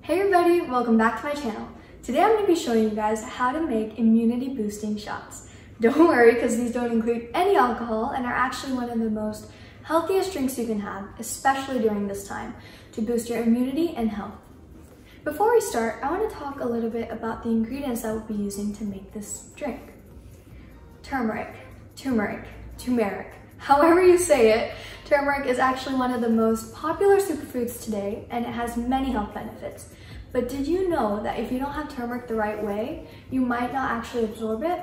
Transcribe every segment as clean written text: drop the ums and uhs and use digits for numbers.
Hey everybody, welcome back to my channel. Today I'm going to be showing you guys how to make immunity boosting shots. Don't worry, because these don't include any alcohol and are actually one of the most healthiest drinks you can have, especially during this time, to boost your immunity and health. Before we start, I want to talk a little bit about the ingredients that we'll be using to make this drink. Turmeric, however you say it. Turmeric is actually one of the most popular superfoods today, and it has many health benefits. But did you know that if you don't have turmeric the right way, you might not actually absorb it?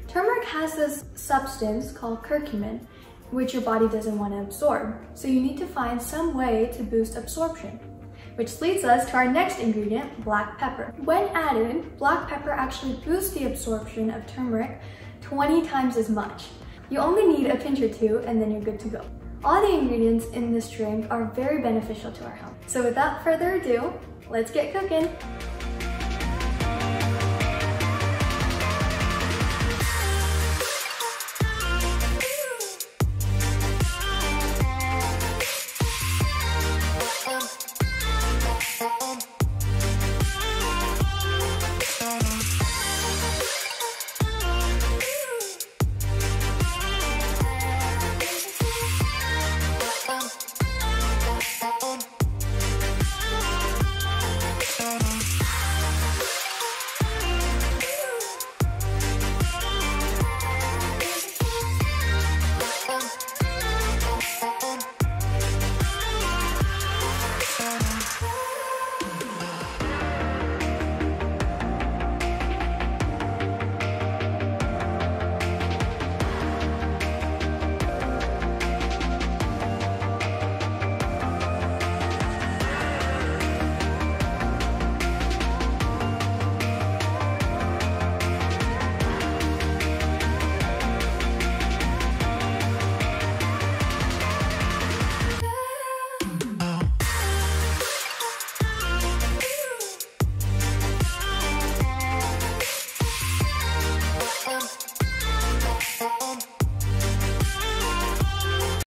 Turmeric has this substance called curcumin, which your body doesn't want to absorb. So you need to find some way to boost absorption. Which leads us to our next ingredient, black pepper. When added, black pepper actually boosts the absorption of turmeric 20 times as much. You only need a pinch or two and then you're good to go. All the ingredients in this drink are very beneficial to our health. So without further ado, let's get cooking.